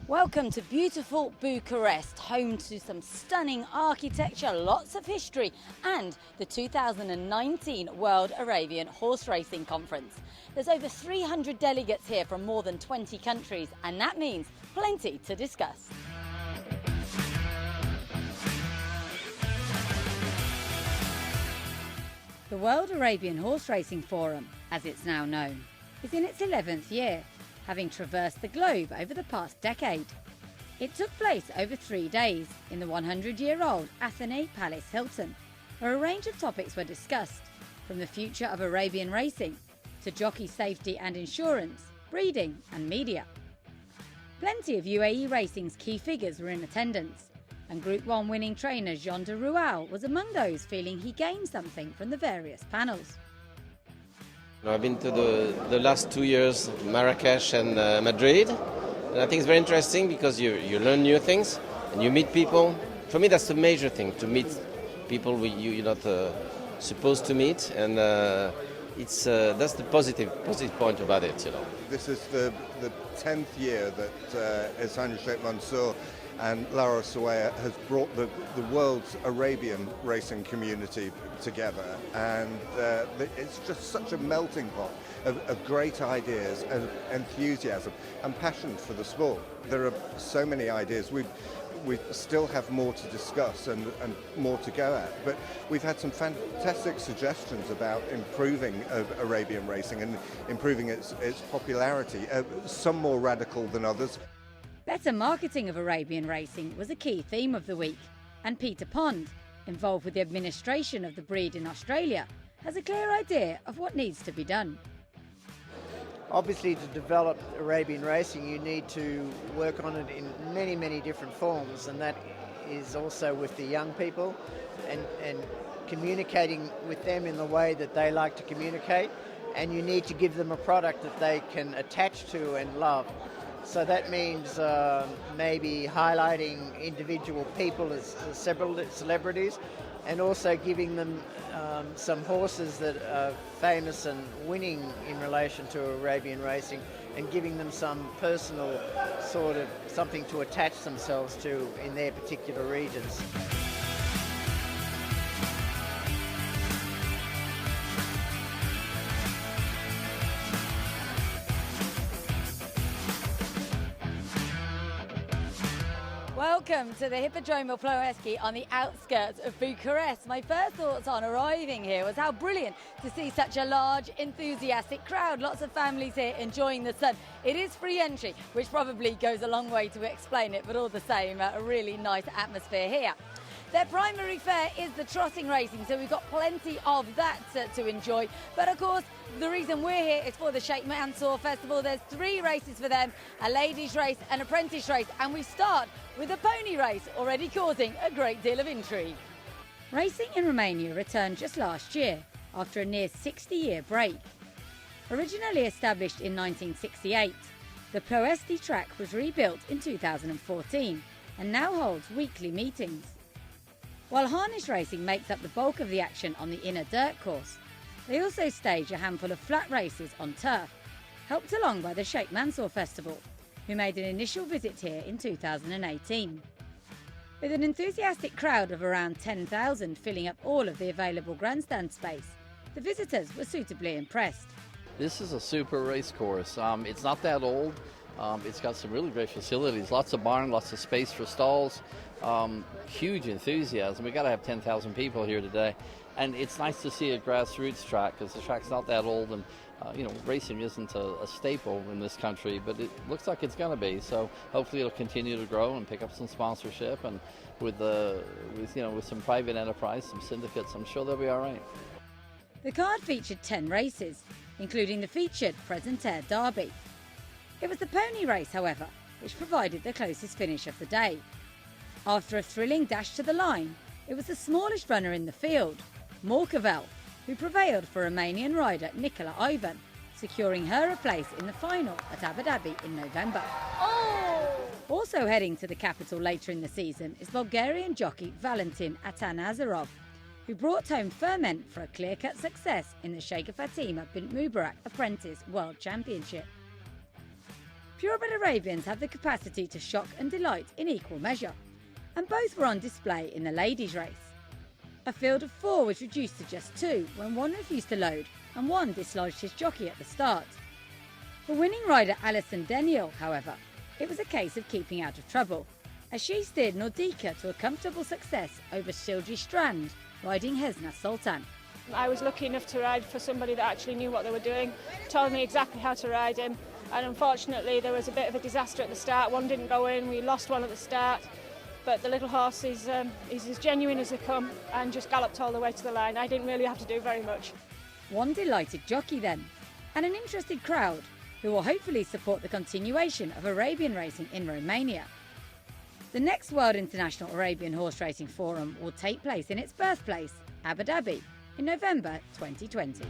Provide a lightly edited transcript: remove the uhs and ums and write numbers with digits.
Welcome to beautiful Bucharest, home to some stunning architecture, lots of history, and the 2019 World Arabian Horseracing Conference. There's over 300 delegates here from more than 20 countries, and that means plenty to discuss. The World Arabian Horseracing Forum, as it's now known, is in its 11th year, having traversed the globe over the past decade. It took place over 3 days in the 100-year-old Athene Palace Hilton, where a range of topics were discussed, from the future of Arabian racing to jockey safety and insurance, breeding and media. Plenty of UAE racing's key figures were in attendance, and Group 1 winning trainer Jean de Roual was among those feeling he gained something from the various panels. I've been to the last 2 years, Marrakesh and Madrid, and I think it's very interesting because you learn new things and you meet people. For me, that's the major thing, to meet people you're not supposed to meet, and that's the positive point about it. This is the 10th year that His Highness Sheikh Mansoor and Lara Sawaya has brought the world's Arabian racing community together, and it's just such a melting pot of great ideas and enthusiasm and passion for the sport. There are so many ideas. We still have more to discuss and more to go at, but we've had some fantastic suggestions about improving Arabian racing and improving its popularity, some more radical than others. Better marketing of Arabian racing was a key theme of the week, and Peter Pond, involved with the administration of the breed in Australia, has a clear idea of what needs to be done. Obviously, to develop Arabian racing, you need to work on it in many different forms, and that is also with the young people and communicating with them in the way that they like to communicate, and you need to give them a product that they can attach to and love. So that means maybe highlighting individual people as several celebrities, and also giving them some horses that are famous and winning in relation to Arabian racing, and giving them some personal sort of something to attach themselves to in their particular regions. Welcome to the Hippodrome Ploiești on the outskirts of Bucharest. My first thoughts on arriving here was how brilliant to see such a large, enthusiastic crowd. Lots of families here enjoying the sun. It is free entry, which probably goes a long way to explain it, but all the same, a really nice atmosphere here. Their primary fare is the trotting racing, so we've got plenty of that to enjoy. But of course, the reason we're here is for the Sheikh Mansoor Festival. There's 3 races for them, a ladies race, an apprentice race, and we start with a pony race, already causing a great deal of intrigue. Racing in Romania returned just last year, after a near 60-year break. Originally established in 1968, the Ploiești track was rebuilt in 2014 and now holds weekly meetings. While harness racing makes up the bulk of the action on the inner dirt course, they also stage a handful of flat races on turf, helped along by the Sheikh Mansoor Festival, who made an initial visit here in 2018. With an enthusiastic crowd of around 10,000 filling up all of the available grandstand space, the visitors were suitably impressed. This is a super race course. It's not that old. It's got some really great facilities, lots of barn, lots of space for stalls, huge enthusiasm. We've got to have 10,000 people here today. And it's nice to see a grassroots track, because the track's not that old, and racing isn't a staple in this country, but it looks like it's going to be. So hopefully it'll continue to grow and pick up some sponsorship, and with some private enterprise, some syndicates, I'm sure they'll be all right. The card featured 10 races, including the featured Presentaire Derby. It was the pony race, however, which provided the closest finish of the day. After a thrilling dash to the line, it was the smallest runner in the field, Morcavel, who prevailed for Romanian rider Nicola Ivan, securing her a place in the final at Abu Dhabi in November. Also heading to the capital later in the season is Bulgarian jockey Valentin Atanasarov, who brought home ferment for a clear-cut success in the Sheikh Fatima bint Mubarak Apprentice World Championship. Purebred Arabians have the capacity to shock and delight in equal measure, and both were on display in the ladies' race. A field of 4 was reduced to just 2 when one refused to load and one dislodged his jockey at the start. For winning rider Alison Deniel, however, it was a case of keeping out of trouble, as she steered Nordica to a comfortable success over Shildri Strand, riding Hesna Sultan. I was lucky enough to ride for somebody that actually knew what they were doing, told me exactly how to ride him, and unfortunately there was a bit of a disaster at the start. One didn't go in, we lost one at the start, but the little horse is as genuine as they come and just galloped all the way to the line. I didn't really have to do very much. One delighted jockey then, and an interested crowd who will hopefully support the continuation of Arabian racing in Romania. The next World International Arabian Horse Racing Forum will take place in its birthplace, Abu Dhabi, in November 2020.